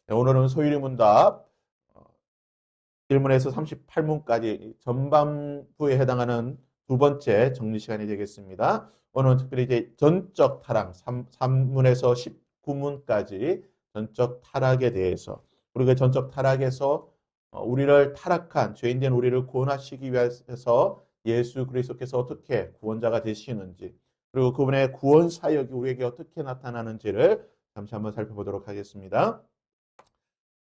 네, 오늘은 소일의문답 질문에서 38문까지 전반부에 해당하는 두 번째 정리 시간이 되겠습니다. 오늘은 특별히 이제 전적 타락 3문에서 19문까지 전적 타락에 대해서, 그리고 그 전적 타락에서 우리를 타락한 죄인된 우리를 구원하시기 위해서 예수 그리스도께서 어떻게 구원자가 되시는지, 그리고 그분의 구원 사역이 우리에게 어떻게 나타나는지를 잠시 한번 살펴보도록 하겠습니다.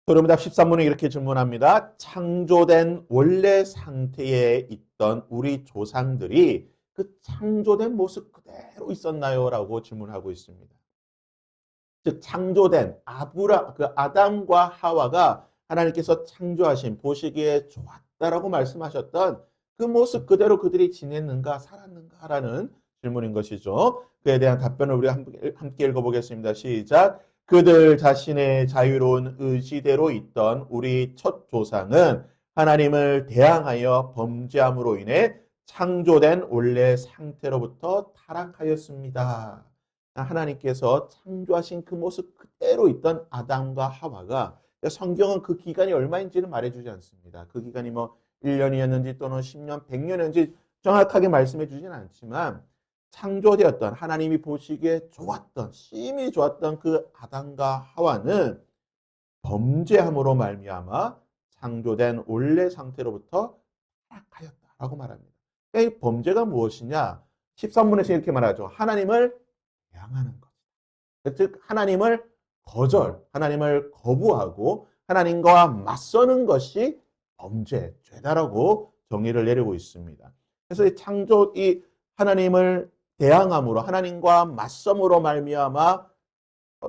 소름답 13문에 이렇게 질문합니다. 창조된 원래 상태에 있던 우리 조상들이 그 창조된 모습 그대로 있었나요? 라고 질문하고 있습니다. 즉 창조된 그 아담과 하와가 하나님께서 창조하신 보시기에 좋았다라고 말씀하셨던 그 모습 그대로 그들이 지냈는가 살았는가라는 질문인 것이죠. 그에 대한 답변을 우리 함께 읽어보겠습니다. 시작. 그들 자신의 자유로운 의지대로 있던 우리 첫 조상은 하나님을 대항하여 범죄함으로 인해 창조된 원래 상태로부터 타락하였습니다. 하나님께서 창조하신 그 모습 그대로 있던 아담과 하와가, 성경은 그 기간이 얼마인지는 말해주지 않습니다. 그 기간이 뭐 1년이었는지 또는 10년, 100년이었는지 정확하게 말씀해 주진 않지만 창조되었던 하나님이 보시기에 좋았던, 심히 좋았던 그 아담과 하와는 범죄함으로 말미암아 창조된 원래 상태로부터 타락하였다라고 말합니다. 그러니까 이 범죄가 무엇이냐? 13문에서 이렇게 말하죠. 하나님을 대항하는 것. 즉 하나님을 하나님을 거부하고 하나님과 맞서는 것이 범죄, 죄다라고 정의를 내리고 있습니다. 그래서 이 하나님을 대항함으로 하나님과 맞섬으로 말미암아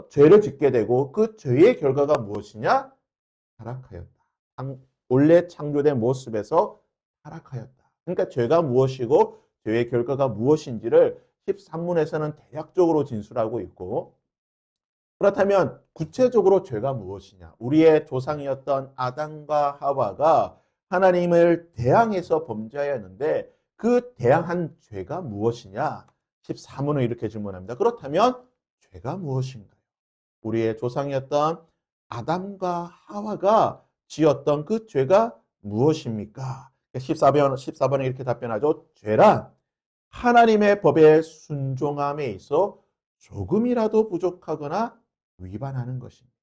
죄를 짓게 되고 그 죄의 결과가 무엇이냐? 타락하였다. 원래 창조된 모습에서 타락하였다. 그러니까 죄가 무엇이고 죄의 결과가 무엇인지를 13문에서는 대략적으로 진술하고 있고, 그렇다면 구체적으로 죄가 무엇이냐? 우리의 조상이었던 아담과 하와가 하나님을 대항해서 범죄하였는데 그 대항한 죄가 무엇이냐? 14문은 이렇게 질문합니다. 그렇다면 죄가 무엇인가요? 우리의 조상이었던 아담과 하와가 지었던 그 죄가 무엇입니까? 14번에 이렇게 답변하죠. 죄란 하나님의 법에 순종함에 있어 조금이라도 부족하거나 위반하는 것입니다.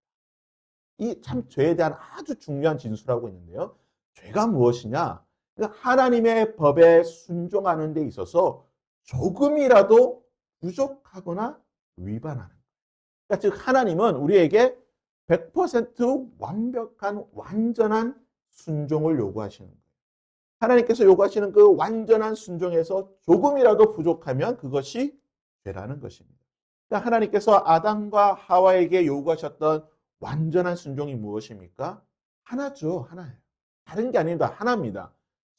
이 참 죄에 대한 아주 중요한 진술하고 있는데요. 죄가 무엇이냐? 그러니까 하나님의 법에 순종하는 데 있어서 조금이라도 부족하거나 위반하는 것. 그러니까 즉 하나님은 우리에게 100% 완벽한 완전한 순종을 요구하시는 거예요. 하나님께서 요구하시는 그 완전한 순종에서 조금이라도 부족하면 그것이 죄라는 것입니다. 그러니까 하나님께서 아담과 하와에게 요구하셨던 완전한 순종이 무엇입니까? 하나죠. 하나예요. 다른 게 아닙니다. 하나입니다.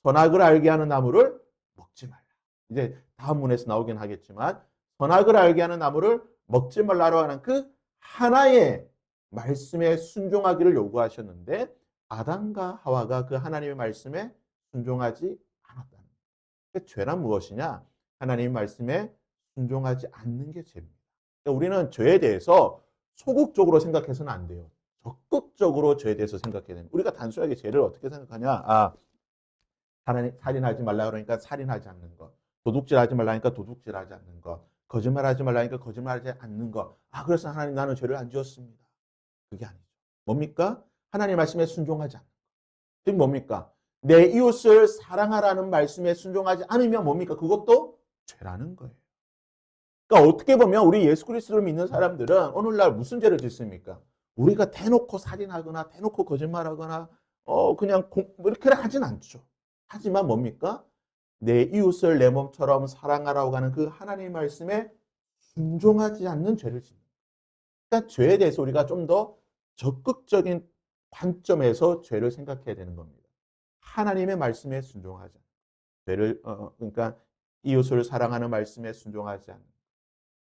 선악을 알게 하는 나무를 먹지 말라. 이제 다음 문에서 나오긴 하겠지만 선악을 알게 하는 나무를 먹지 말라고 하는 그 하나의 말씀에 순종하기를 요구하셨는데 아담과 하와가 그 하나님의 말씀에 순종하지 않았다는 거예요. 죄란 무엇이냐? 하나님의 말씀에 순종하지 않는 게 죄입니다. 그러니까 우리는 죄에 대해서 소극적으로 생각해서는 안 돼요. 적극적으로 죄에 대해서 생각해야 됩니다. 우리가 단순하게 죄를 어떻게 생각하냐? 하나님 살인하지 말라 그러니까 살인하지 않는 것. 도둑질하지 말라니까 도둑질하지 않는 것. 거짓말하지 말라니까 거짓말하지 않는 것. 그래서 하나님 나는 죄를 안 지었습니다. 그게 아니죠. 뭡니까? 하나님 말씀에 순종하지 않는 것. 즉 뭡니까? 내 이웃을 사랑하라는 말씀에 순종하지 않으면 뭡니까? 그것도 죄라는 거예요. 그러니까 어떻게 보면 우리 예수 그리스도를 믿는 사람들은 오늘날 무슨 죄를 짓습니까? 우리가 대놓고 살인하거나 대놓고 거짓말하거나 그냥 이렇게 하진 않죠. 하지만 뭡니까? 내 이웃을 내 몸처럼 사랑하라고 하는 그 하나님의 말씀에 순종하지 않는 죄를 짓는 거예요. 그러니까 죄에 대해서 우리가 좀 더 적극적인 관점에서 죄를 생각해야 되는 겁니다. 하나님의 말씀에 순종하지 않는 죄를 그러니까 이웃을 사랑하는 말씀에 순종하지 않는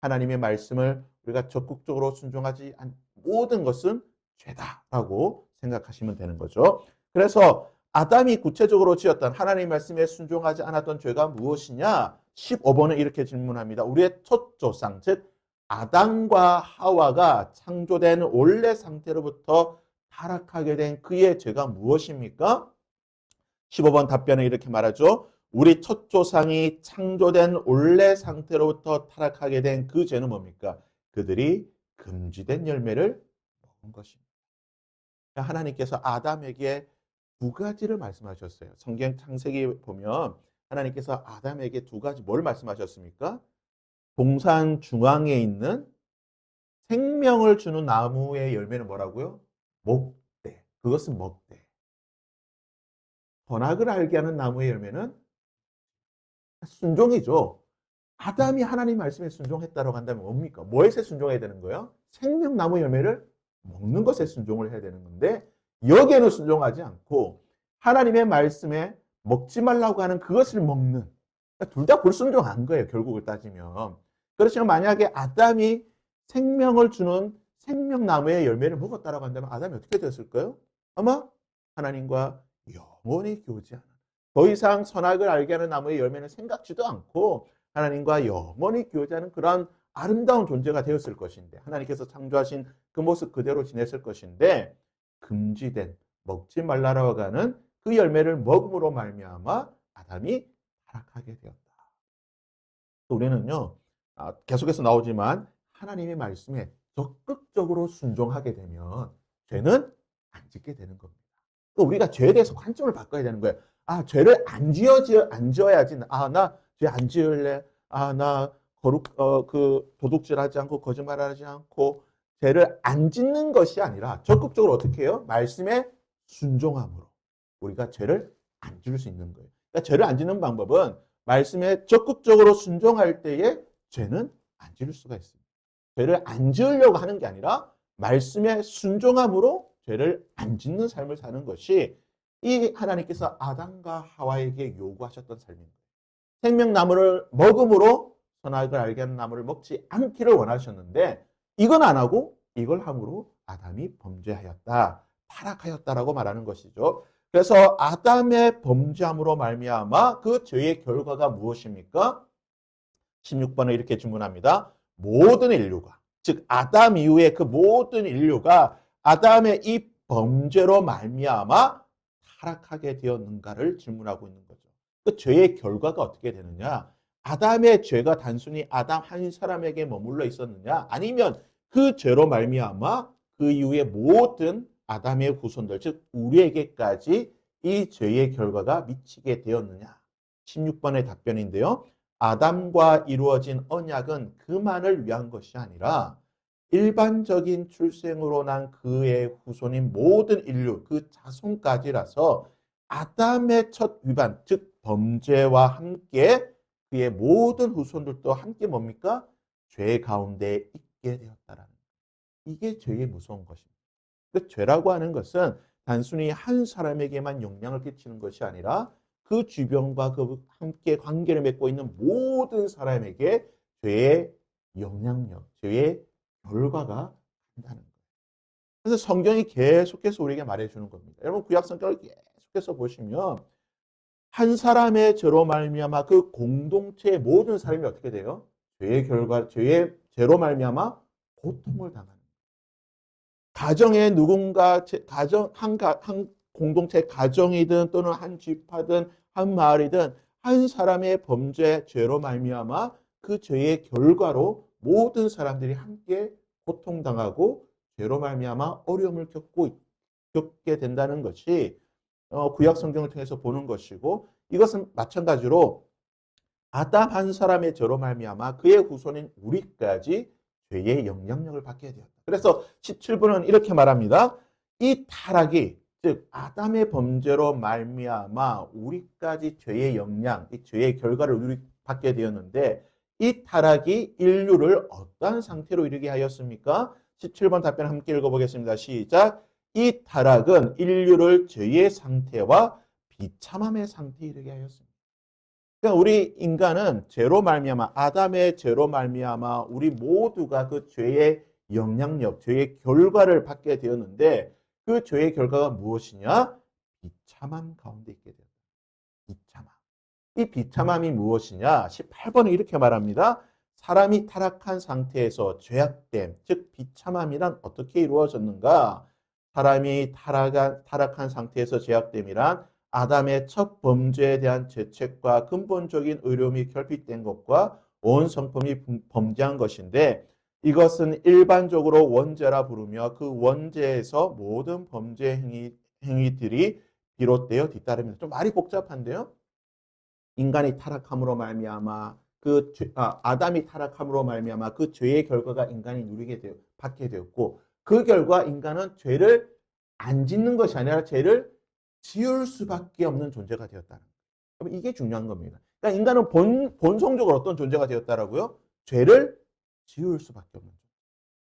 하나님의 말씀을 우리가 적극적으로 순종하지 않는 모든 것은 죄다라고 생각하시면 되는 거죠. 그래서 아담이 구체적으로 지었던 하나님의 말씀에 순종하지 않았던 죄가 무엇이냐? 15번은 이렇게 질문합니다. 우리의 첫 조상, 즉 아담과 하와가 창조된 원래 상태로부터 타락하게 된 그의 죄가 무엇입니까? 15번 답변은 이렇게 말하죠. 우리 첫 조상이 창조된 원래 상태로부터 타락하게 된 그 죄는 뭡니까? 그들이 금지된 열매를 먹은 것입니다. 하나님께서 아담에게 두 가지를 말씀하셨어요. 성경 창세기 보면 하나님께서 아담에게 두 가지 뭘 말씀하셨습니까? 동산 중앙에 있는 생명을 주는 나무의 열매는 뭐라고요? 먹되. 그것은 먹되. 선악을 알게 하는 나무의 열매는 순종이죠. 아담이 하나님 말씀에 순종했다고 한다면 뭡니까? 뭐에서 순종해야 되는 거예요? 생명나무 열매를 먹는 것에 순종을 해야 되는 건데 여기에는 순종하지 않고 하나님의 말씀에 먹지 말라고 하는 그것을 먹는 둘 다 불순종한 거예요. 결국을 따지면. 그렇지만 만약에 아담이 생명을 주는 생명나무의 열매를 먹었다라고 한다면 아담이 어떻게 되었을까요? 아마 하나님과 영원히 교제하는 더 이상 선악을 알게 하는 나무의 열매는 생각지도 않고 하나님과 영원히 교제하는 그러한 아름다운 존재가 되었을 것인데 하나님께서 창조하신 그 모습 그대로 지냈을 것인데 금지된 먹지 말라라고 하는 그 열매를 먹음으로 말미암아 아담이 타락하게 되었다. 우리는요 계속해서 나오지만 하나님의 말씀에 적극적으로 순종하게 되면 죄는 안 짓게 되는 겁니다. 우리가 죄에 대해서 관점을 바꿔야 되는 거예요. 아, 죄를 안 지어야지. 아, 나 죄 안 지을래. 아, 나 도둑질하지 않고 거짓말하지 않고 죄를 안 짓는 것이 아니라 적극적으로 어떻게 해요? 말씀에 순종함으로 우리가 죄를 안 지을 수 있는 거예요. 그러니까 죄를 안 짓는 방법은 말씀에 적극적으로 순종할 때에 죄는 안 지을 수가 있습니다. 죄를 안 지으려고 하는 게 아니라 말씀에 순종함으로 죄를 안 짓는 삶을 사는 것이 이 하나님께서 아담과 하와에게 요구하셨던 삶입니다. 생명나무를 먹음으로 선악을 알게 하는 나무를 먹지 않기를 원하셨는데 이건 안 하고 이걸 함으로 아담이 범죄하였다. 타락하였다라고 말하는 것이죠. 그래서 아담의 범죄함으로 말미암아 그 죄의 결과가 무엇입니까? 16번을 이렇게 질문합니다. 모든 인류가, 즉 아담 이후에 그 모든 인류가 아담의 이 범죄로 말미암아 타락하게 되었는가를 질문하고 있는 거죠. 그 죄의 결과가 어떻게 되느냐? 아담의 죄가 단순히 아담 한 사람에게 머물러 있었느냐? 아니면 그 죄로 말미암아 그 이후에 모든 아담의 후손들, 즉 우리에게까지 이 죄의 결과가 미치게 되었느냐? 16번의 답변인데요. 아담과 이루어진 언약은 그만을 위한 것이 아니라 일반적인 출생으로 난 그의 후손인 모든 인류, 그 자손까지라서 아담의 첫 위반, 즉 범죄와 함께 그의 모든 후손들도 함께 뭡니까? 죄 가운데 있게 되었다라는 이게 죄의 무서운 것입니다. 그 죄라고 하는 것은 단순히 한 사람에게만 영향을 끼치는 것이 아니라 그 주변과 그 함께 관계를 맺고 있는 모든 사람에게 죄의 영향력, 죄의 결과가 간다는 거예요. 그래서 성경이 계속해서 우리에게 말해주는 겁니다. 여러분 구약 성경을 계속해서 보시면 한 사람의 죄로 말미암아 그 공동체의 모든 사람이 어떻게 돼요? 죄의 결과, 죄의 죄로 말미암아 고통을 당하는 거예요. 가정에 누군가 한 공동체 가정이든 또는 한 지파든 한 마을이든 한 사람의 범죄 죄로 말미암아 그 죄의 결과로 모든 사람들이 함께 고통당하고 죄로 말미암아 어려움을 겪게 된다는 것이 구약 성경을 통해서 보는 것이고 이것은 마찬가지로 아담 한 사람의 죄로 말미암아 그의 후손인 우리까지 죄의 영향력을 받게 되었다. 그래서 17번은 이렇게 말합니다. 이 타락이 즉 아담의 범죄로 말미암아 우리까지 죄의 영향, 이 죄의 결과를 우리 받게 되었는데 이 타락이 인류를 어떠한 상태로 이르게 하였습니까? 17번 답변 함께 읽어보겠습니다. 시작. 이 타락은 인류를 죄의 상태와 비참함의 상태에 이르게 하였습니다. 그러니까 우리 인간은 죄로 말미암아 아담의 죄로 말미암아 우리 모두가 그 죄의 영향력, 죄의 결과를 받게 되었는데 그 죄의 결과가 무엇이냐? 비참함 가운데 있게 되었다. 비참함. 이 비참함이 무엇이냐? 18번은 이렇게 말합니다. 사람이 타락한 상태에서 죄악됨, 즉 비참함이란 어떻게 이루어졌는가? 사람이 타락한 상태에서 죄악됨이란 아담의 첫 범죄에 대한 죄책과 근본적인 의로움이 결핍된 것과 온 성품이 범죄한 것인데 이것은 일반적으로 원죄라 부르며 그 원죄에서 모든 범죄 행위들이 비롯되어 뒤따릅니다. 좀 말이 복잡한데요. 인간이 타락함으로 말미암아 아담이 타락함으로 말미암아 그 죄의 결과가 인간이 받게 되었고 그 결과 인간은 죄를 안 짓는 것이 아니라 죄를 지을 수밖에 없는 존재가 되었다는 거예요. 이게 중요한 겁니다. 그러니까 인간은 본성적으로 어떤 존재가 되었다라고요? 죄를 지을 수밖에 없는 존재.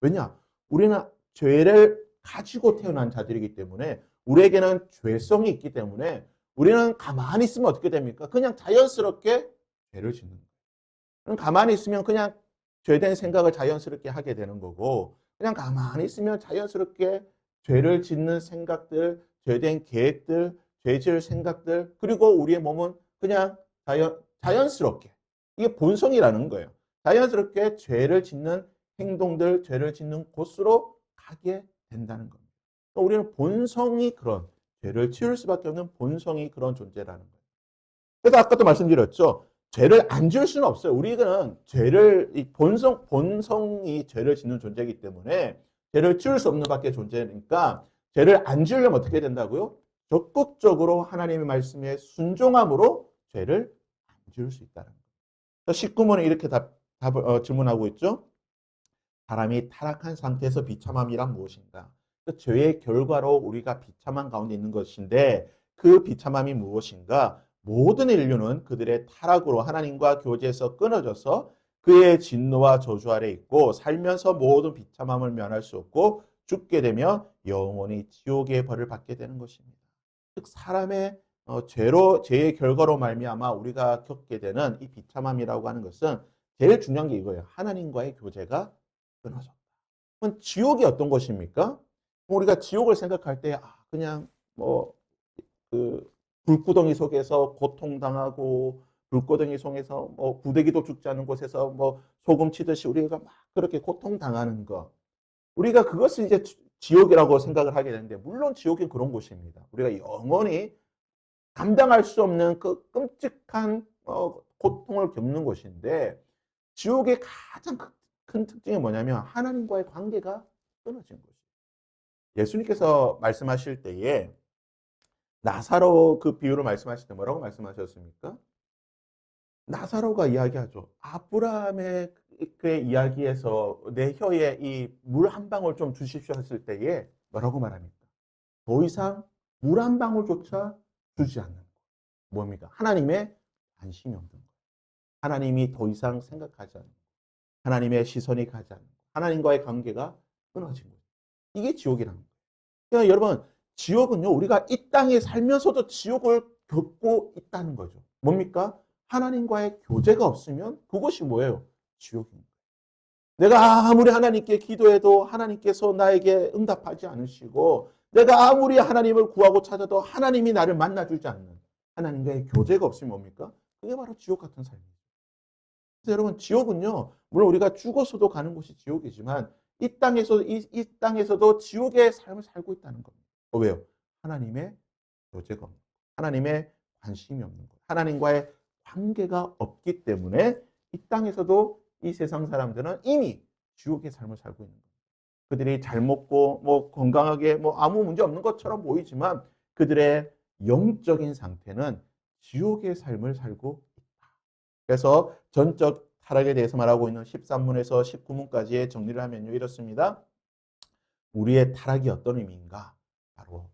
왜냐? 우리는 죄를 가지고 태어난 자들이기 때문에 우리에게는 죄성이 있기 때문에 우리는 가만히 있으면 어떻게 됩니까? 그냥 자연스럽게 죄를 짓는 거예요. 가만히 있으면 그냥 죄된 생각을 자연스럽게 하게 되는 거고 그냥 가만히 있으면 자연스럽게 죄를 짓는 생각들, 죄된 계획들, 죄질 생각들 그리고 우리의 몸은 그냥 자연스럽게 이게 본성이라는 거예요. 자연스럽게 죄를 짓는 행동들, 죄를 짓는 곳으로 가게 된다는 겁니다. 우리는 본성이 그런 죄를 지을 수밖에 없는 본성이 그런 존재라는 거예요. 그래서 아까도 말씀드렸죠. 죄를 안 지을 수는 없어요. 우리는 본성이 죄를 짓는 존재이기 때문에 죄를 지을 수 없는 밖에 존재니까 죄를 안 지으려면 어떻게 된다고요? 적극적으로 하나님의 말씀에 순종함으로 죄를 안 지을 수 있다는 거예요. 19문에 이렇게 질문하고 있죠. 사람이 타락한 상태에서 비참함이란 무엇인가? 그 죄의 결과로 우리가 비참한 가운데 있는 것인데 그 비참함이 무엇인가? 모든 인류는 그들의 타락으로 하나님과 교제에서 끊어져서 그의 진노와 저주 아래 있고 살면서 모든 비참함을 면할 수 없고 죽게 되며 영원히 지옥의 벌을 받게 되는 것입니다. 즉 사람의 죄의 결과로 말미암아 우리가 겪게 되는 이 비참함이라고 하는 것은 제일 중요한 게 이거예요. 하나님과의 교제가 끊어졌다. 그럼 지옥이 어떤 것입니까? 우리가 지옥을 생각할 때 그냥 그 불구덩이 속에서 고통당하고 불구덩이 속에서 구데기도 죽지 않은 곳에서 소금 치듯이 우리가 막 그렇게 고통당하는 것. 우리가 그것을 이제 지옥이라고 생각을 하게 되는데 물론 지옥은 그런 곳입니다. 우리가 영원히 감당할 수 없는 그 끔찍한 고통을 겪는 곳인데 지옥의 가장 큰 특징이 뭐냐면 하나님과의 관계가 끊어진 것이에요. 예수님께서 말씀하실 때에 나사로 그 비유로 말씀하실 때 뭐라고 말씀하셨습니까? 나사로가 이야기하죠. 아브라함의 그 이야기에서 내 혀에 이 물 한 방울 좀 주십시오 했을 때에 뭐라고 말합니까? 더 이상 물 한 방울조차 주지 않는 거. 뭡니까? 하나님의 관심이 없는 거예요. 하나님이 더 이상 생각하지 않는 거예요. 하나님의 시선이 가지 않는 거예요. 하나님과의 관계가 끊어진 거예요. 이게 지옥이라는 거예요. 그러니까 여러분, 지옥은요, 우리가 이 땅에 살면서도 지옥을 겪고 있다는 거죠. 뭡니까? 하나님과의 교제가 없으면 그것이 뭐예요? 지옥입니다. 내가 아무리 하나님께 기도해도 하나님께서 나에게 응답하지 않으시고 내가 아무리 하나님을 구하고 찾아도 하나님이 나를 만나주지 않는 하나님과의 교제가 없으면 뭡니까? 그게 바로 지옥 같은 삶이에요. 그래서 여러분 지옥은요. 물론 우리가 죽어서도 가는 곳이 지옥이지만 이 땅에서도 지옥의 삶을 살고 있다는 겁니다. 왜요? 하나님의 교제가 없는 것. 하나님의 관심이 없는 것. 하나님과의 관계가 없기 때문에 이 땅에서도 이 세상 사람들은 이미 지옥의 삶을 살고 있는 거예요. 그들이 잘 먹고 건강하게 아무 문제 없는 것처럼 보이지만 그들의 영적인 상태는 지옥의 삶을 살고 있다. 그래서 전적 타락에 대해서 말하고 있는 13문에서 19문까지의 정리를 하면요. 이렇습니다. 우리의 타락이 어떤 의미인가? 바로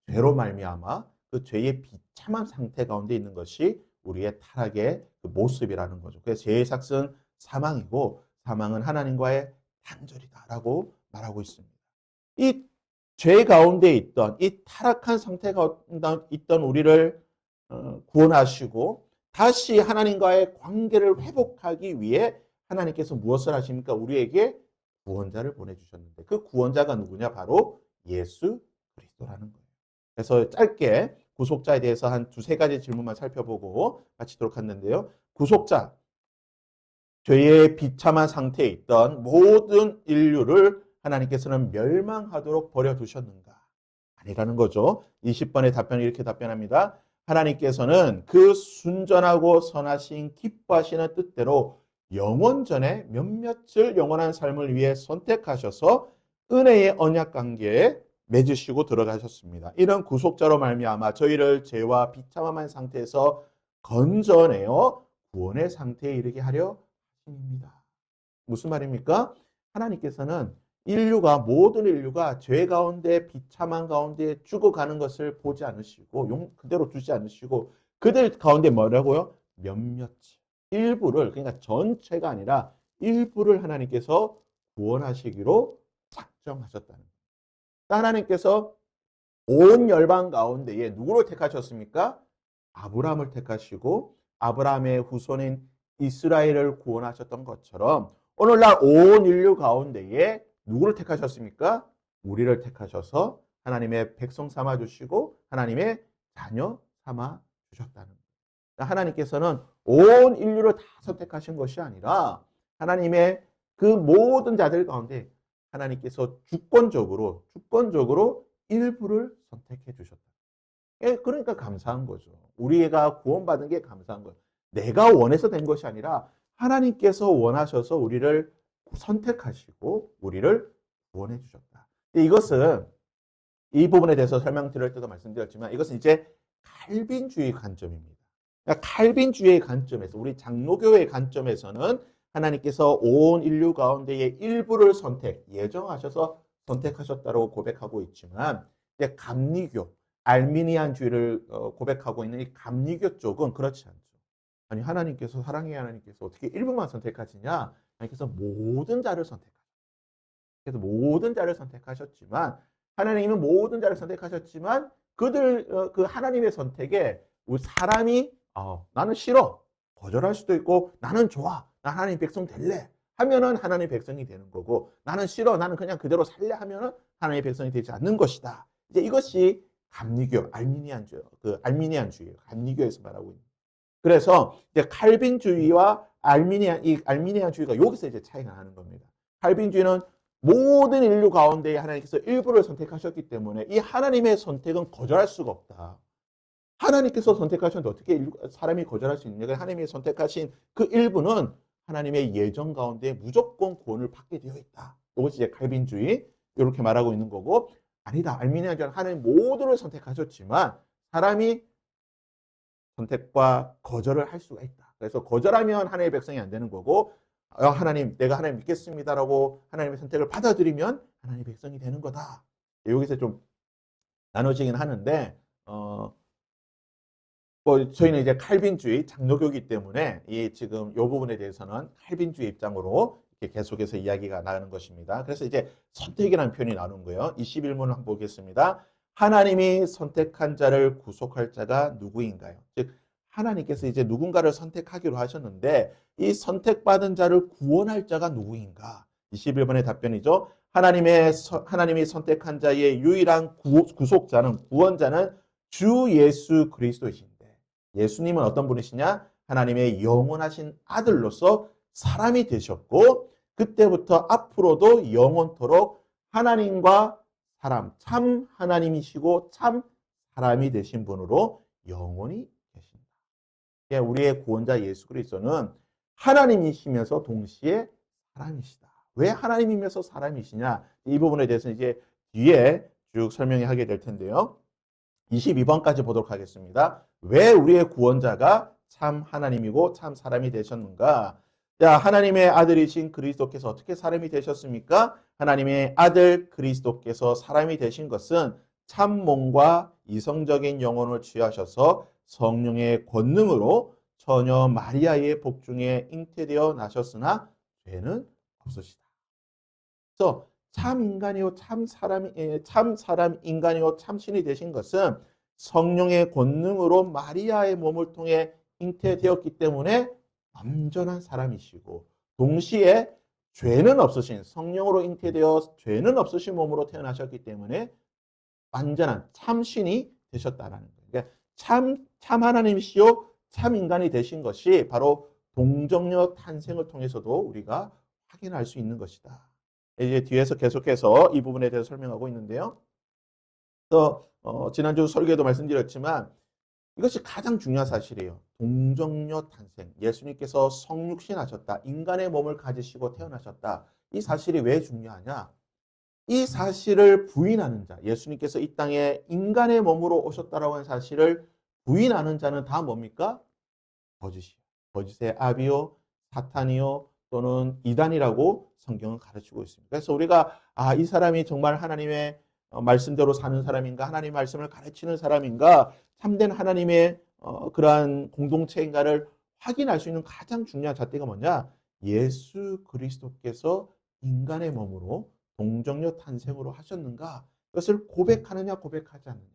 죄로 말미암아 그 죄의 비참한 상태 가운데 있는 것이 우리의 타락의 그 모습이라는 거죠. 그래서 죄의 삭은 사망이고 사망은 하나님과의 단절이다라고 말하고 있습니다. 이 죄 가운데 있던 이 타락한 상태 가운데 있던 우리를 구원하시고 다시 하나님과의 관계를 회복하기 위해 하나님께서 무엇을 하십니까? 우리에게 구원자를 보내주셨는데 그 구원자가 누구냐? 바로 예수 그리스도라는 거예요. 그래서 짧게 구속자에 대해서 한 두세 가지 질문만 살펴보고 마치도록 하는데요. 구속자, 죄의 비참한 상태에 있던 모든 인류를 하나님께서는 멸망하도록 버려두셨는가? 아니라는 거죠. 20번의 답변이 이렇게 답변합니다. 하나님께서는 그 순전하고 선하신 기뻐하시는 뜻대로 영원전에 몇몇을 영원한 삶을 위해 선택하셔서 은혜의 언약 관계에 맺으시고 들어가셨습니다. 이런 구속자로 말미암아 저희를 죄와 비참함한 상태에서 건져내어 구원의 상태에 이르게 하려 하십니다. 무슨 말입니까? 하나님께서는 모든 인류가 죄 가운데 비참한 가운데 죽어가는 것을 보지 않으시고 그대로 두지 않으시고 그들 가운데 뭐라고요? 몇몇 일부를 그러니까 전체가 아니라 일부를 하나님께서 구원하시기로 작정하셨다는 거예요. 하나님께서 온 열방 가운데에 누구를 택하셨습니까? 아브라함을 택하시고 아브라함의 후손인 이스라엘을 구원하셨던 것처럼 오늘날 온 인류 가운데에 누구를 택하셨습니까? 우리를 택하셔서 하나님의 백성 삼아 주시고 하나님의 자녀 삼아 주셨다는 거예요. 그러니까 하나님께서는 온 인류를 다 선택하신 것이 아니라 하나님의 그 모든 자들 가운데 하나님께서 주권적으로 일부를 선택해 주셨다. 그러니까 감사한 거죠. 우리가 구원받은 게 감사한 거예요. 내가 원해서 된 것이 아니라 하나님께서 원하셔서 우리를 선택하시고 우리를 구원해 주셨다. 이것은 이 부분에 대해서 설명드릴 때도 말씀드렸지만 이것은 이제 칼빈주의 관점입니다. 그러니까 칼빈주의의 관점에서 우리 장로교회의 관점에서는 하나님께서 온 인류 가운데의 일부를 예정하셔서 선택하셨다고 고백하고 있지만 이제 감리교, 알미니안주의를 고백하고 있는 이 감리교 쪽은 그렇지 않죠. 아니 하나님께서 사랑의 하나님께서 어떻게 일부만 선택하시냐? 하나님께서 모든 자를 그래서 모든 자를 선택하셨지만 하나님은 모든 자를 선택하셨지만 그 하나님의 선택에 우리 사람이 나는 싫어 거절할 수도 있고 나는 좋아 나 하나님 백성 될래 하면은 하나님 백성이 되는 거고 나는 싫어 나는 그냥 그대로 살래 하면은 하나님 백성이 되지 않는 것이다. 이제 이것이 감리교 알미니안주의 감리교에서 말하고 있는. 그래서 이제 칼빈주의와 알미니안주의가 여기서 이제 차이가 나는 겁니다. 칼빈주의는 모든 인류 가운데 하나님께서 일부를 선택하셨기 때문에 이 하나님의 선택은 거절할 수가 없다. 하나님께서 선택하셨는데 어떻게 사람이 거절할 수 있느냐? 하나님이 선택하신 그 일부는 하나님의 예정 가운데 무조건 구원을 받게 되어 있다. 이것이 이제 칼빈주의 이렇게 말하고 있는 거고 아니다. 알미니안주의는 하나님 모두를 선택하셨지만 사람이 선택과 거절을 할 수가 있다. 그래서 거절하면 하나님의 백성이 안 되는 거고 하나님 내가 하나님 믿겠습니다라고 하나님의 선택을 받아들이면 하나님의 백성이 되는 거다. 여기서 좀 나눠지긴 하는데 저희는 이제 칼빈주의 장로교이기 때문에 지금 이 부분에 대해서는 칼빈주의 입장으로 이렇게 계속해서 이야기가 나가는 것입니다. 그래서 이제 선택이라는 표현이 나오는 거예요. 21문을 한번 보겠습니다. 하나님이 선택한 자를 구속할 자가 누구인가요? 즉 하나님께서 이제 누군가를 선택하기로 하셨는데 이 선택받은 자를 구원할 자가 누구인가? 21번의 답변이죠. 하나님이 선택한 자의 유일한 구속자는 구원자는 주 예수 그리스도이신데 예수님은 어떤 분이시냐? 하나님의 영원하신 아들로서 사람이 되셨고 그때부터 앞으로도 영원토록 하나님과 사람, 참 하나님이시고 참 사람이 되신 분으로 영원히 계십니다. 우리의 구원자 예수 그리스도는 하나님이시면서 동시에 사람이시다. 왜 하나님이면서 사람이시냐? 이 부분에 대해서 이제 뒤에 쭉 설명하게 될 텐데요. 22번까지 보도록 하겠습니다. 왜 우리의 구원자가 참 하나님이고 참 사람이 되셨는가? 자, 하나님의 아들이신 그리스도께서 어떻게 사람이 되셨습니까? 하나님의 아들 그리스도께서 사람이 되신 것은 참 몸과 이성적인 영혼을 취하셔서 성령의 권능으로 처녀 마리아의 복중에 잉태되어 나셨으나 죄는 없으시다. 그래서 참 인간이요 참 사람 인간이요 참 신이 되신 것은 성령의 권능으로 마리아의 몸을 통해 잉태되었기 때문에 완전한 사람이시고 동시에 죄는 없으신 성령으로 잉태되어 죄는 없으신 몸으로 태어나셨기 때문에 완전한 참신이 되셨다라는 거예요. 그러니까 참 하나님이시요 참 인간이 되신 것이 바로 동정녀 탄생을 통해서도 우리가 확인할 수 있는 것이다. 이제 뒤에서 계속해서 이 부분에 대해서 설명하고 있는데요. 또 지난주 설교에도 말씀드렸지만 이것이 가장 중요한 사실이에요. 동정녀 탄생. 예수님께서 성육신하셨다. 인간의 몸을 가지시고 태어나셨다. 이 사실이 왜 중요하냐? 이 사실을 부인하는 자, 예수님께서 이 땅에 인간의 몸으로 오셨다라고 하는 사실을 부인하는 자는 다 뭡니까? 거짓이요. 거짓의 아비요, 사탄이요, 또는 이단이라고 성경은 가르치고 있습니다. 그래서 우리가 이 사람이 정말 하나님의 말씀대로 사는 사람인가, 하나님의 말씀을 가르치는 사람인가, 참된 하나님의 그러한 공동체인가를 확인할 수 있는 가장 중요한 잣대가 뭐냐? 예수 그리스도께서 인간의 몸으로 동정녀 탄생으로 하셨는가? 이것을 고백하느냐, 고백하지 않느냐.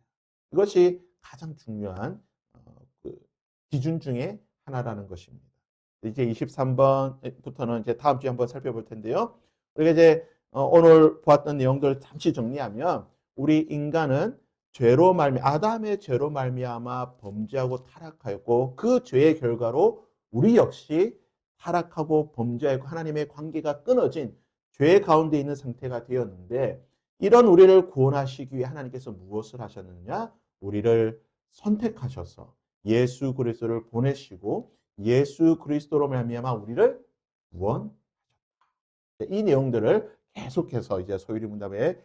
이것이 가장 중요한 그 기준 중에 하나라는 것입니다. 이제 23번부터는 이제 다음 주에 한번 살펴볼 텐데요. 우리가 이제 오늘 보았던 내용들을 잠시 정리하면 우리 인간은 아담의 죄로 말미암아 범죄하고 타락하였고 그 죄의 결과로 우리 역시 타락하고 범죄하고 하나님의 관계가 끊어진 죄 가운데 있는 상태가 되었는데 이런 우리를 구원하시기 위해 하나님께서 무엇을 하셨느냐? 우리를 선택하셔서 예수 그리스도를 보내시고 예수 그리스도로 말미암아 우리를 구원하셨다. 이 내용들을 계속해서 이제 소유리 문답에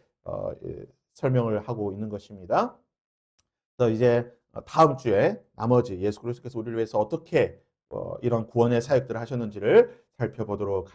설명을 하고 있는 것입니다. 그래서 이제 다음 주에 나머지 예수 그리스도께서 우리를 위해서 어떻게 이런 구원의 사역들을 하셨는지를 살펴보도록 하겠습니다.